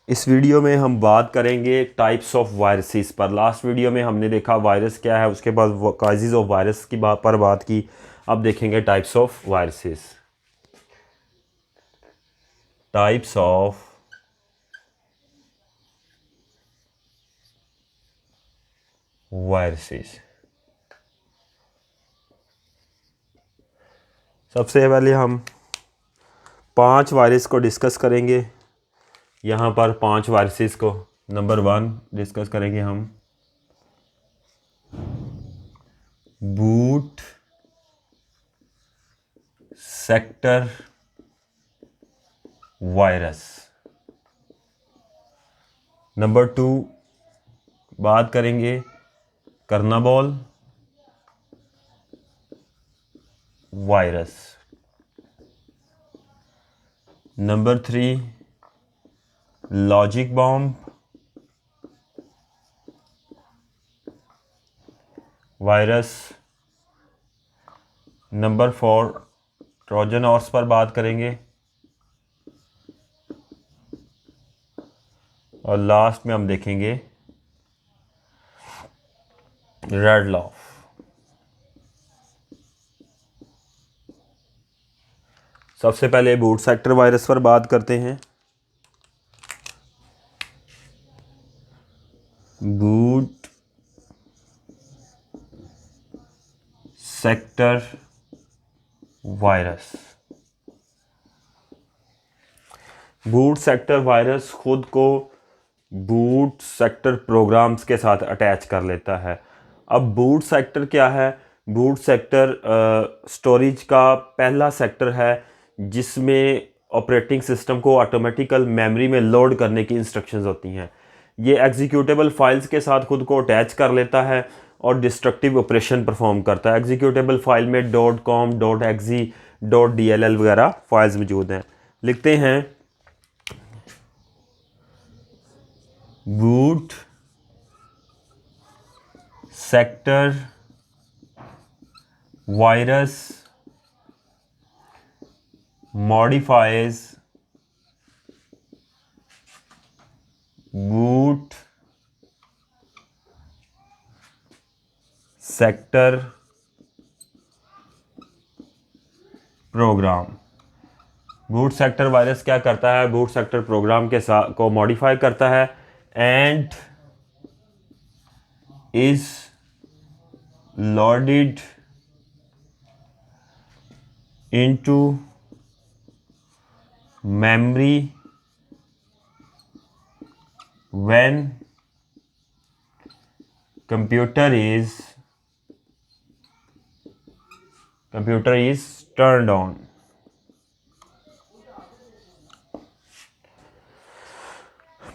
इस वीडियो में हम बात करेंगे टाइप्स ऑफ वायरसेस पर। लास्ट वीडियो में हमने देखा वायरस क्या है, उसके बाद काजेज ऑफ वायरस की बात की। अब देखेंगे types of viruses. Types of viruses. सबसे पहले हम 5 वायरस को डिस्कस करेंगे। यहाँ पर 5 वायरसेस को नंबर 1 डिस्कस करेंगे हम। Boot sector virus. नंबर 2 बात करेंगे Chernobyl virus. Number 3 logic bomb virus. Number 4 Trojan horse पर बात करेंगे। और लास्ट में हम देखेंगे रेड लॉफ। सबसे पहले बूट सेक्टर वायरस पर बात करते हैं। Boot sector virus. Boot sector virus खुद को बूट सेक्टर प्रोग्राम्स के साथ अटैच कर लेता है। अब बूट सेक्टर क्या है? बूट सेक्टर स्टोरेज का पहला सेक्टर है जिसमें ऑपरेटिंग सिस्टम को ऑटोमेटिकल मेमोरी में लोड करने की इंस्ट्रक्शंस होती हैं। ये एग्जीक्यूटेबल फाइल्स के साथ खुद को अटैच कर लेता है और डिस्ट्रक्टिव ऑपरेशन परफॉर्म करता है। एग्जीक्यूटेबल फाइल में .com .exe .dll वगैरह फाइल्स मौजूद हैं। लिखते हैं boot sector virus modifies boot sector प्रोग्राम। बूट सेक्टर वायरस क्या करता है? बूट सेक्टर प्रोग्राम के साथ को मॉडिफाई करता है and is loaded into memory when computer is turned on।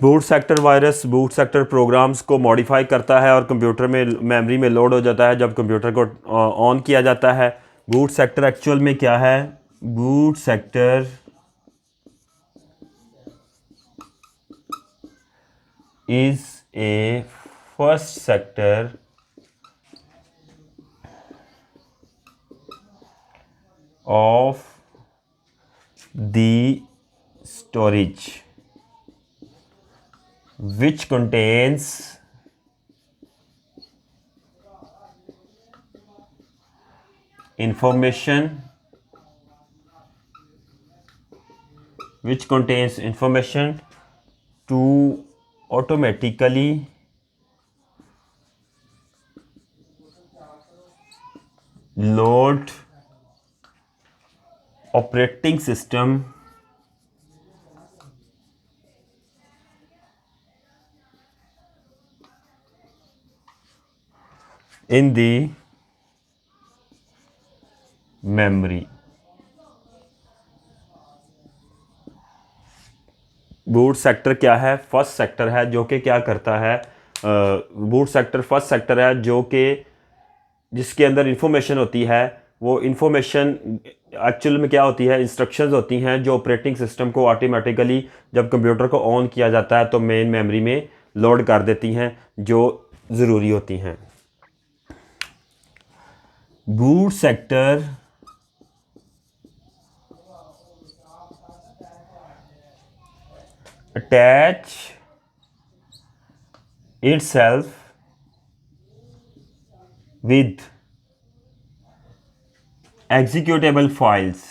Boot sector virus boot sector programs को मॉडिफाई करता है और कंप्यूटर में मेमोरी में लोड हो जाता है जब कंप्यूटर को ऑन किया जाता है। बूट सेक्टर एक्चुअल में क्या है? Boot sector is a first sector of the storage which contains information to automatically load operating system in the memory। Boot sector क्या है? फर्स्ट सेक्टर है जो कि क्या करता है? बूट सेक्टर फर्स्ट सेक्टर है जो कि जिसके अंदर इंफॉर्मेशन होती है। वो इंफॉर्मेशन एक्चुअल में क्या होती है? इंस्ट्रक्शंस होती हैं जो ऑपरेटिंग सिस्टम को ऑटोमेटिकली जब कंप्यूटर को ऑन किया जाता है तो मेन मेमोरी में लोड कर देती हैं जो ज़रूरी होती हैं। Boot sector attach itself with executable files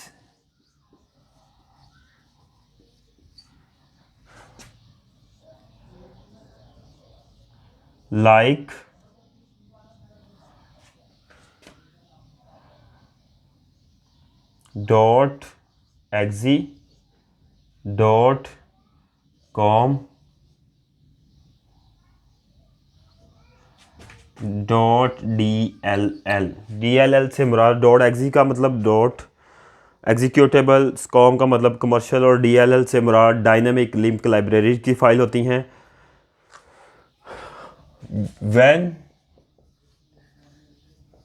like .exe, .com, .dll। DLL से मुराद .exe का मतलब डॉट एग्जीक्यूटेबल, कॉम का मतलब कमर्शियल, और DLL से मुराद डायनेमिक लिंक लाइब्रेरी की फ़ाइल होती हैं। When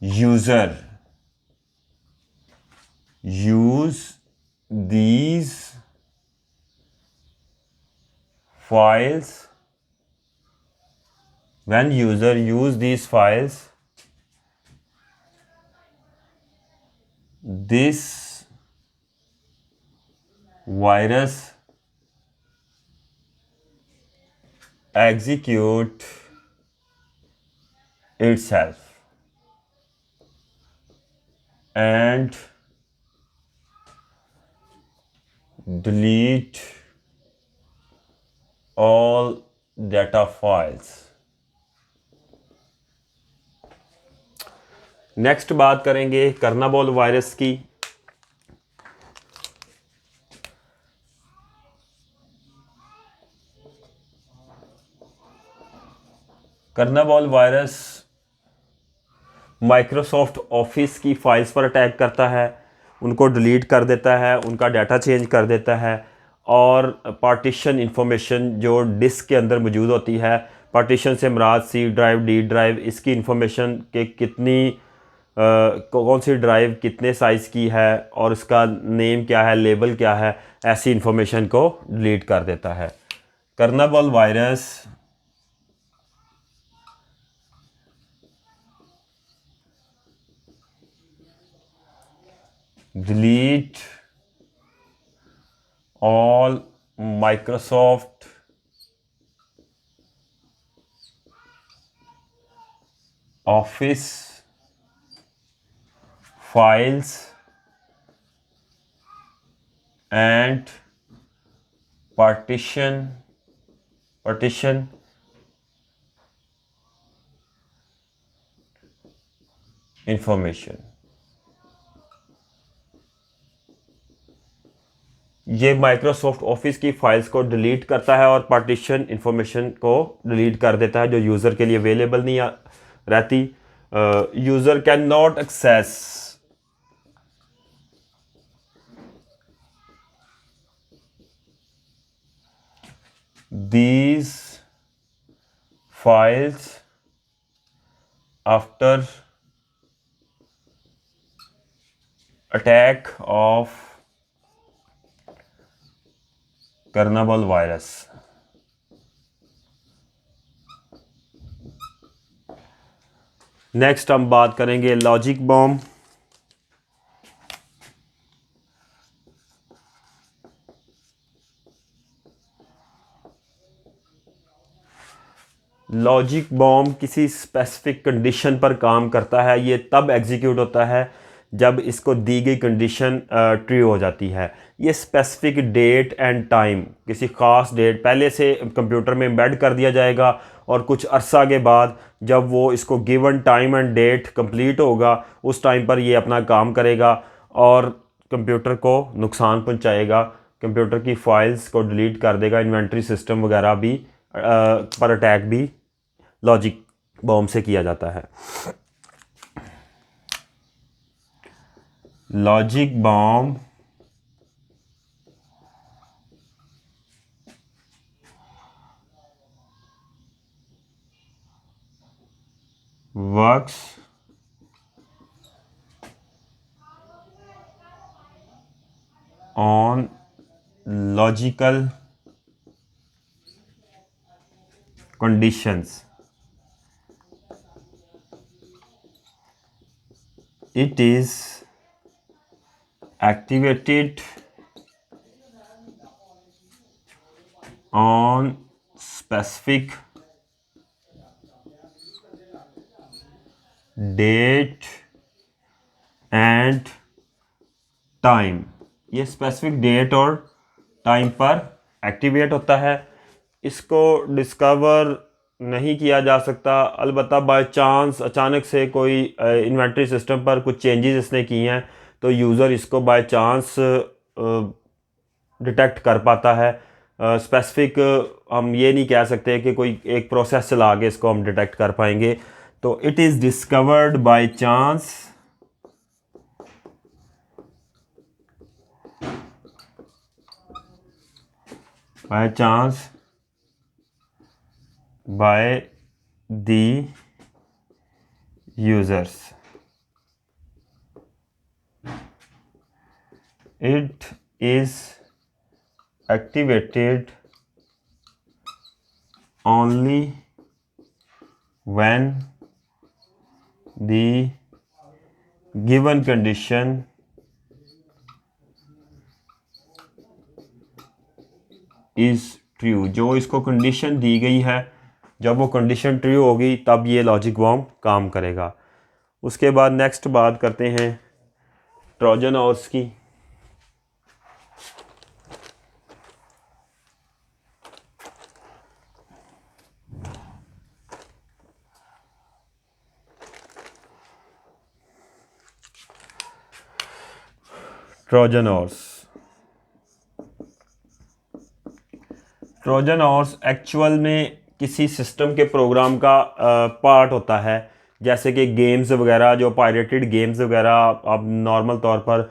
user use these files when user use these files, this virus execute itself and delete all data files। Next बात करेंगे कर्नाबॉल वायरस की। कर्नाबॉल वायरस माइक्रोसॉफ्ट ऑफिस की files पर attack करता है, उनको डिलीट कर देता है, उनका डाटा चेंज कर देता है, और पार्टीशन इंफॉर्मेशन जो डिस्क के अंदर मौजूद होती है, पार्टीशन से मुराद सी ड्राइव, डी ड्राइव, इसकी इंफॉर्मेशन के कितनी कौन सी ड्राइव कितने साइज़ की है और इसका नेम क्या है, लेबल क्या है, ऐसी इंफॉर्मेशन को डिलीट कर देता है। Chernobyl virus delete all Microsoft Office files and partition information। ये माइक्रोसॉफ्ट ऑफिस की फाइल्स को डिलीट करता है और पार्टीशन इंफॉर्मेशन को डिलीट कर देता है जो यूज़र के लिए अवेलेबल नहीं रहती। User can not access these files after attack of Chernobyl virus. Next हम बात करेंगे लॉजिक बॉम्ब। लॉजिक बॉम्ब किसी स्पेसिफिक कंडीशन पर काम करता है। ये तब एग्जीक्यूट होता है जब इसको दी गई कंडीशन ट्रू हो जाती है। ये स्पेसिफिक डेट एंड टाइम, किसी ख़ास डेट पहले से कंप्यूटर में एम्बेड कर दिया जाएगा और कुछ अरसा के बाद जब वो इसको given time and date complete होगा उस टाइम पर ये अपना काम करेगा और कंप्यूटर को नुकसान पहुंचाएगा, कंप्यूटर की फाइल्स को डिलीट कर देगा, इन्वेंट्री सिस्टम वगैरह भी पर अटैक भी लॉजिक बॉम्ब से किया जाता है। Logic bomb works on logical conditions। It is activated on specific date and time. ये स्पेसिफिक डेट और टाइम पर एक्टिवेट होता है। इसको डिस्कवर नहीं किया जा सकता, अलबत्ता बाय चांस अचानक से कोई इन्वेंटरी सिस्टम पर कुछ चेंजेस इसने किए हैं तो यूज़र इसको बाय चांस डिटेक्ट कर पाता है। स्पेसिफिक हम ये नहीं कह सकते कि कोई एक प्रोसेस चला के इसको हम डिटेक्ट कर पाएंगे। तो it is discovered by chance by the users. It is activated only when the given condition is true। जो इसको कंडीशन दी गई है, जब वो कंडीशन ट्रू होगी तब ये लॉजिक वॉर्म काम करेगा। उसके बाद नेक्स्ट बात करते हैं ट्रोजन हॉर्स की। ट्रोजन हॉर्स एक्चुअल में किसी सिस्टम के प्रोग्राम का पार्ट होता है। जैसे कि गेम्स वगैरह, जो पायरेटेड गेम्स वगैरह आप नॉर्मल तौर पर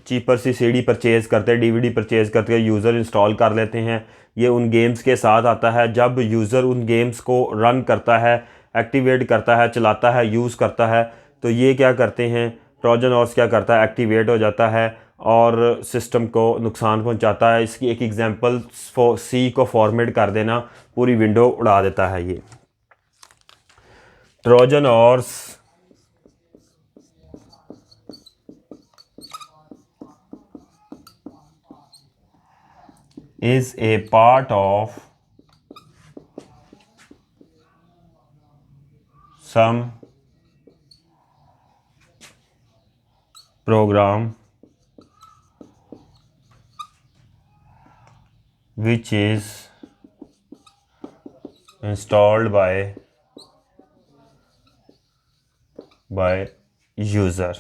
चीपर सी सीडी परचेज़ करते हैं, डीवीडी परचेज़ करके यूज़र इंस्टॉल कर लेते हैं। ये उन गेम्स के साथ आता है। जब यूज़र उन गेम्स को रन करता है, एक्टिवेट करता है, चलाता है, यूज़ करता है, तो ये क्या करते हैं, ट्रोजन हॉर्स क्या करता है, एक्टिवेट हो जाता है और सिस्टम को नुकसान पहुंचाता है। इसकी एक एग्जांपल सी को फॉर्मेट कर देना पूरी विंडो उड़ा देता है। ये Trojan horse is a part of some program which is installed by user।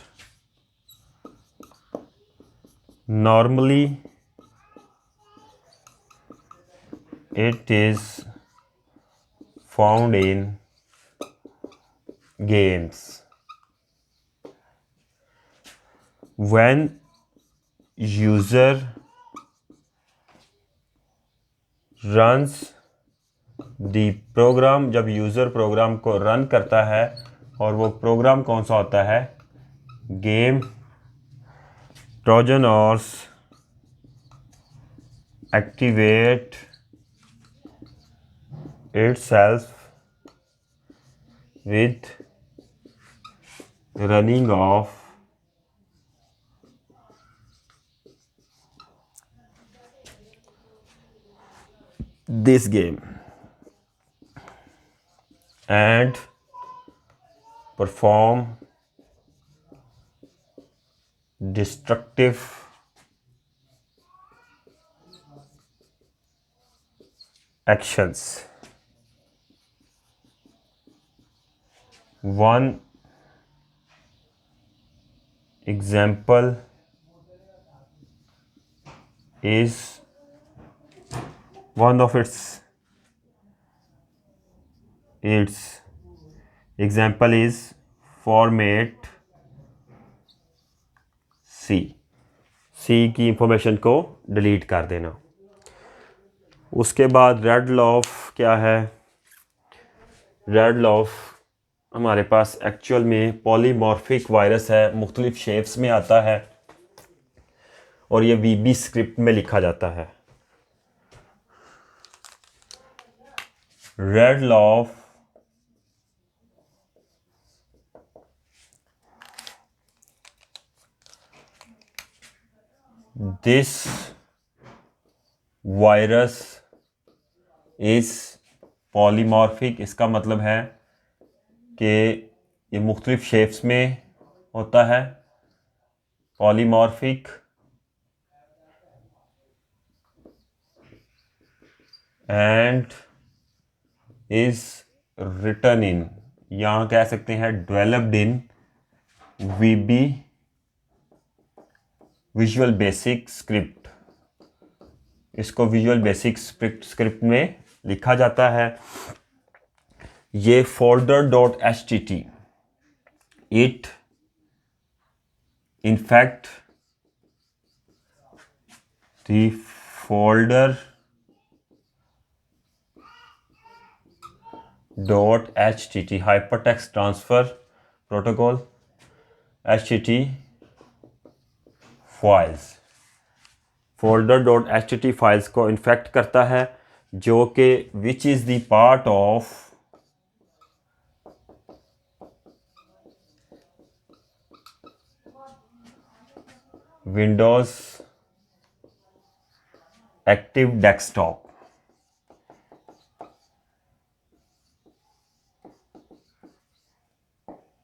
Normally it is found in games। When user runs the program, जब यूज़र प्रोग्राम को रन करता है, और वो प्रोग्राम कौन सा होता है, game, Trojan horse activate itself with running of this game and perform destructive actions। One example is one of its example is format C की इंफॉर्मेशन को डिलीट कर देना। उसके बाद रेड लॉफ क्या है, रेड लॉफ हमारे पास एक्चुअल में पॉलीमॉर्फिक वायरस है, मुख्तलिफ शेप्स में आता है और ये VB स्क्रिप्ट में लिखा जाता है। Red loaf this virus is polymorphic, इसका मतलब है कि ये मुख्तलिफ शेप्स में होता है। Polymorphic and is written in, यहाँ कह सकते हैं developed in VB visual basic script. इसको विजुअल बेसिक स्क्रिप्ट में लिखा जाता है। ये folder.htt, it in fact the folder .htt hypertext transfer protocol htt files, folder.htt files को इन्फेक्ट करता है, जो कि which is the part of Windows active desktop,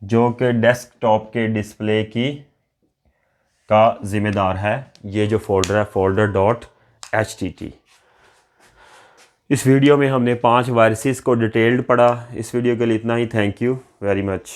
जो कि डेस्कटॉप के डिस्प्ले का ज़िम्मेदार है। ये जो फोल्डर है folder.htt। इस वीडियो में हमने 5 वायरसेस को डिटेल्ड पढ़ा। इस वीडियो के लिए इतना ही। Thank you very much.